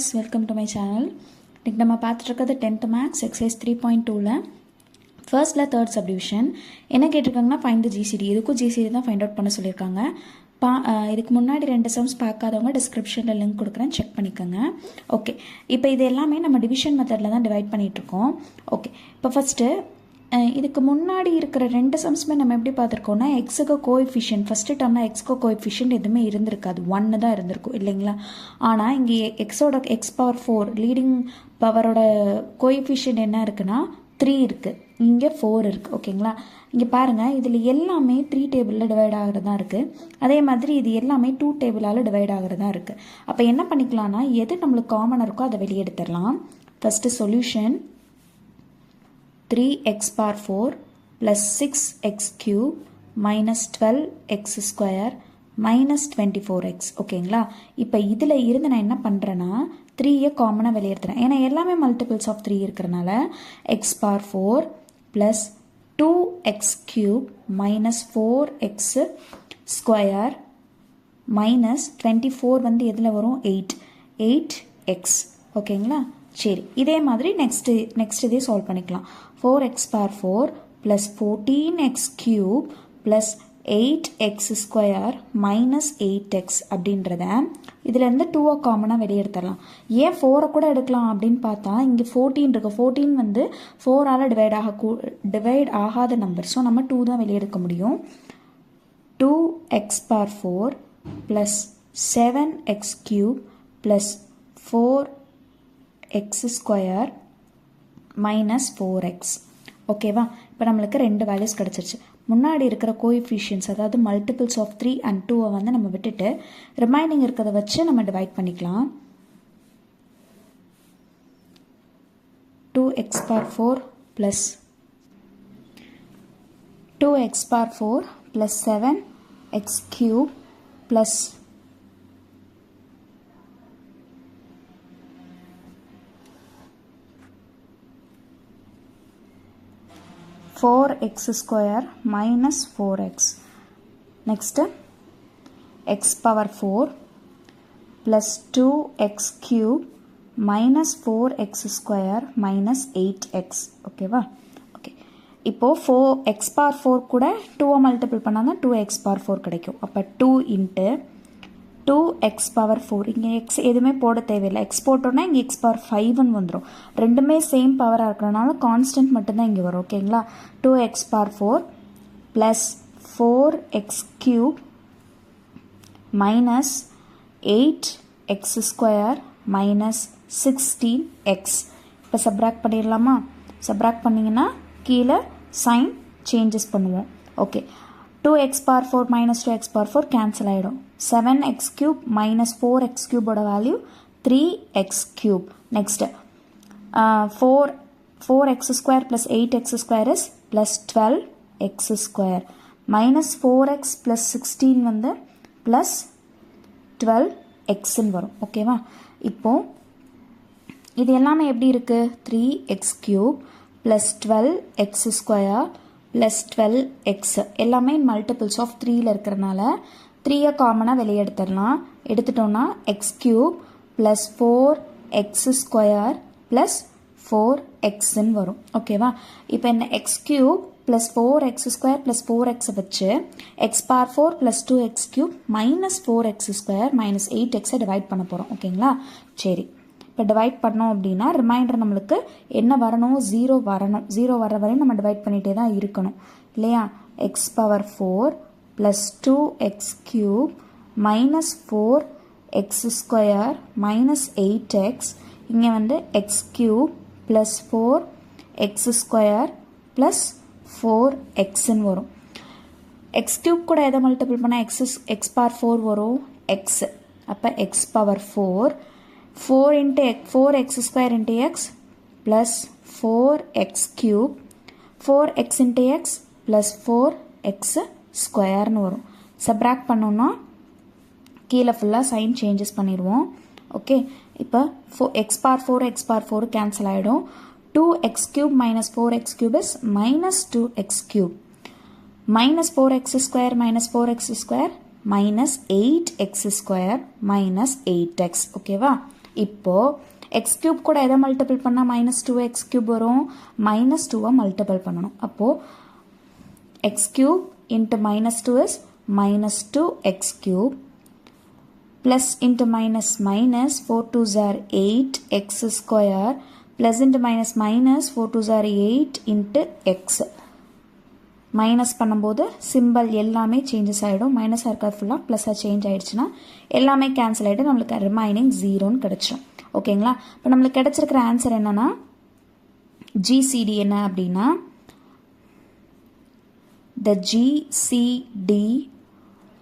guys, welcome to my channel. இன்னைக்கு நம்ம பார்த்துட்டு இருக்கிறது 10th Maths exercise 3.2ல ஃபர்ஸ்ட்ல தேர்ட் சப்டிவிஷன் என்ன கேட்டிருக்காங்கன்னா ஃபைண்ட் தி ஜிசிடி. இதுக்கும் ஜிசிடி தான் ஃபைண்ட் அவுட் பண்ண சொல்லியிருக்காங்க. இதுக்கு முன்னாடி 2 சம்ஸ் பார்க்காதவங்க டிஸ்கிரிப்ஷனில் லிங்க் கொடுக்குறேன், செக் பண்ணிக்கோங்க. ஓகே, இப்போ இது எல்லாமே நம்ம டிவிஷன் மெத்தடில் தான் டிவைட் பண்ணிகிட்ருக்கோம். ஓகே, இப்போ ஃபஸ்ட்டு இதுக்கு முன்னாடி இருக்கிற 2 சம்ஸுமே நம்ம எப்படி பார்த்துருக்கோம்னா எக்ஸுக்கு கோஎஃபிஷியன்ட் ஃபஸ்ட்டு டேர்ம்னா எக்ஸ்க்கு கோஎஃபிஷியன்ட் எதுவுமே இருந்திருக்காது, 1 தான் இருந்திருக்கும் இல்லைங்களா. ஆனால் இங்கே எக்ஸோட எக்ஸ் பவர் 4 லீடிங் பவரோட கோஎஃபிஷியன்ட் என்ன இருக்குன்னா 3 இருக்குது, இங்கே 4 இருக்குது. ஓகேங்களா, இங்கே பாருங்கள் இதில் எல்லாமே 3 டேபிளில் டிவைட் ஆகிறதா இருக்குது. அதே மாதிரி இது எல்லாமே 2 டேபிளால் டிவைட் ஆகிறதா இருக்குது. அப்போ என்ன பண்ணிக்கலாம்னா எது நம்மளுக்கு காமனாக இருக்கோ அதை வெளியே எடுத்துடலாம். First solution 3x power 4 plus 6x cube minus 12x square minus 24x. ஓகேங்களா, இப்போ இதில் இருந்து நான் என்ன பண்ணுறேன்னா 3யை காமனாக வெளியே எடுத்துறேன். ஏன்னா எல்லாமே மல்டிபிள்ஸ் ஆஃப் 3 இருக்கிறனால x power 4 plus 2x cube minus 4x square minus 24 வந்து எதில் வரும் 8x. ஓகேங்களா, சரி இதே மாதிரி நெக்ஸ்ட் இதே சால்வ் பண்ணிக்கலாம். 4x power 4 plus 14x cube plus 8x square minus 8x அப்படின்றத இதுலேருந்து 2 காமனாக வெளியே எடுத்துடலாம். ஏன் 4 கூட எடுக்கலாம் அப்படின்னு பார்த்தா இங்கே 14 இருக்குது. 14 வந்து 4ஆல் டிவைட் ஆகாத நம்பர், ஸோ நம்ம 2 தான் வெளியே எடுக்க முடியும். 2x power 4 plus 7x cube plus 4x square minus 4x. ஓகேவா, இப்போ நம்மளுக்கு 2 வேல்யூஸ் கிடச்சிருச்சு. முன்னாடி இருக்கிற கோஎஃபிஷியன்ஸ் அதாவது மல்டிபிள்ஸ் ஆஃப் 3 and 2 வந்து நம்ம விட்டுட்டு ரிமைனிங் இருக்கிறத வச்சு நம்ம டிவைட் பண்ணிக்கலாம். 2x power 4 plus 2x power 4 plus 7x cube plus 4x square minus 4x. Next x power 4 plus 2x cube minus 4x square minus 8x. ஓகேவா, ஓகே இப்போ 4x power 4 கூட 2 மல்டிபிள் பண்ணால் 2x power 4 கிடைக்கும். அப்போ 2 into 2x power 4, இங்கே x எதுவுமே போட தேவையில்லை. x போட்டோன்னா இங்கே x power 5ன்னு வந்துடும். ரெண்டுமே சேம் பவராக இருக்கிறனால கான்ஸ்டன்ட் மட்டும்தான் இங்கே வரும். ஓகேங்களா, 2x power 4 plus 4x cube minus 8x square minus 16x. இப்போ சப்ராக்ட் பண்ணிடலாமா? சப்ராக்ட் பண்ணிங்கன்னா கீழே சைன் சேஞ்சஸ் பண்ணுவோம். Okay, 2x power 4 minus 2x power 4 cancel ஆகிடும். 7x cube minus 4x cube ஓட value 3x cube. Next 4x square plus 8x square is plus 12x square minus 4x plus 16 வந்து plus 12xன்னு வரும். ஓகேவா, இப்போ இது எல்லாமே எப்படி இருக்குது 3x cube plus 12x square plus 12x எல்லாமே மல்டிபிள்ஸ் ஆஃப் 3ல இருக்கிறனால 3யை காமனாக வெளியே எடுத்துடலாம். எடுத்துட்டோன்னா x cube plus 4x square plus 4xன்னு வரும். ஓகேவா, இப்போ என்ன x cube plus 4x square plus 4x வச்சு x power 4 plus 2x cube minus 4x square minus 8xை டிவைட் பண்ண போகிறோம். ஓகேங்களா, சரி இப்போ டிவைட் பண்ணோம் அப்படின்னா ரிமைண்டர் நம்மளுக்கு என்ன வரணும், 0 வரணும். 0 வர வரையும் நம்ம டிவைட் பண்ணிகிட்டே தான் இருக்கணும் இல்லையா. x power 4 plus 2x cube minus 4x square minus 8x. இங்கே வந்து x cube plus 4x square plus 4xன்னு வரும். x cube கூட எதை மல்டிபிள் பண்ணால் x power 4 வரும் x. அப்போ x power 4x square into x plus 4x cube 4x into x plus 4x ஸ்கொயர்னு வரும். சப்ராக்ட் பண்ணோன்னா கீழே ஃபுல்லாக சைன் சேஞ்சஸ் பண்ணிடுவோம். ஓகே, இப்போ x power 4 கேன்சல் ஆகிடும். 2x cube minus 4x cube is minus 2x cube minus 4x square minus 4x square minus 8x square minus 8x. ஓகேவா, இப்போது எக்ஸ் கியூப் கூட எதை மல்டிபிள் பண்ணால் -2 எக்ஸ் கியூப் வரும், -2 multiple பண்ணணும். அப்போது X cube into -2 is -2 X cube plus into minus minus 4 2s are 8 x square plus into minus minus 4 2s are 8 into x. Minus பண்ணும்போது simple எல்லாமே சேஞ்சஸ் ஆகிடும். Minus இருக்க ஃபுல்லாக ப்ளஸ்ஸாக சேஞ்ச் ஆகிடுச்சுன்னா எல்லாமே கேன்சல் ஆகிட்டு நம்மளுக்கு ரிமைனிங் 0ன்னு கிடச்சிடும். ஓகேங்களா? இப்போ நம்மளுக்கு கிடச்சிருக்கிற ஆன்சர் என்னென்னா ஜிசிடி என்ன அப்படின்னா the GCD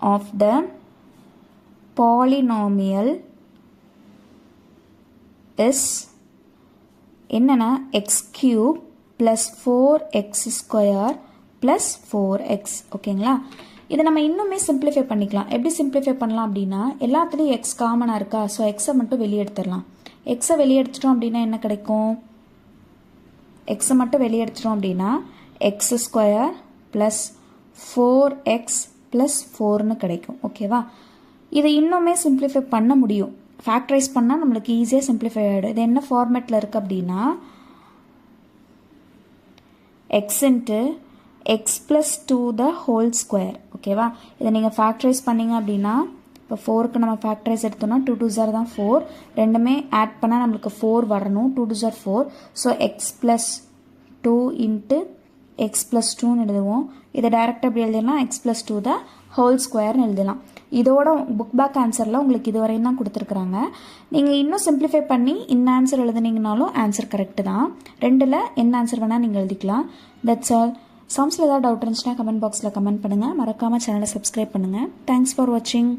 of the polynomial is என்னன்னா x cube plus 4x square plus 4x. ஓகேங்களா? இதை நம்ம இன்னுமே சிம்பிளிஃபை பண்ணிக்கலாம். எப்படி சிம்பிளிஃபை பண்ணலாம் அப்படின்னா எல்லாத்துலேயும் எக்ஸ் காமனாக இருக்கா, ஸோ எக்ஸை மட்டும் வெளியே எடுத்துடலாம். எக்ஸை வெளியே எடுத்துட்டோம் அப்படின்னா என்ன கிடைக்கும், எக்ஸை மட்டும் வெளியே எடுத்துட்டோம் அப்படின்னா x square plus 4x plus 4ன்னு கிடைக்கும். ஓகேவா? இதை இன்னுமே சிம்பிளிஃபை பண்ண முடியும். ஃபேக்டரைஸ் பண்ணால் நம்மளுக்கு ஈஸியாக சிம்பிளிஃபை ஆகிடும். இது என்ன ஃபார்மேட்டில் இருக்குது அப்படின்னா X into x plus 2 the whole square. ஓகேவா? இதை நீங்கள் ஃபேக்டரைஸ் பண்ணிங்க அப்படின்னா இப்போ 4க்கு நம்ம ஃபேக்டரைஸ் எடுத்தோம்னா 2 2s are தான் 4, ரெண்டுமே ஆட் பண்ணால் நம்மளுக்கு 4 வரணும். 2 2s are 4. So x plus 2 into x plus 2ன்னு எழுதுவோம். இதை டைரெக்டாக எப்படி எழுதிடலாம், எக்ஸ் ப்ளஸ் 2 த ஹோல் ஸ்கொயர்னு எழுதலாம். இதோட புக் பேக் ஆன்சரில் உங்களுக்கு இது வரையும் தான் கொடுத்துருக்குறாங்க. நீங்கள் இன்னும் சிம்பிளிஃபை பண்ணி இந்த ஆன்சர் எழுதுனீங்கனாலும் ஆன்சர் கரெக்டு தான். ரெண்டில் என்ன ஆன்சர் வேணால் நீங்கள் எழுதிக்கலாம். That's all. சம்ஸில் ஏதாவது டவுட் இருந்துச்சுன்னா கமெண்ட் பாக்ஸில் கமெண்ட் பண்ணுங்கள். மறக்காமல் சேனலை சப்ஸ்கிரைப் பண்ணுங்கள். தேங்க்ஸ் ஃபார் வாட்சிங்.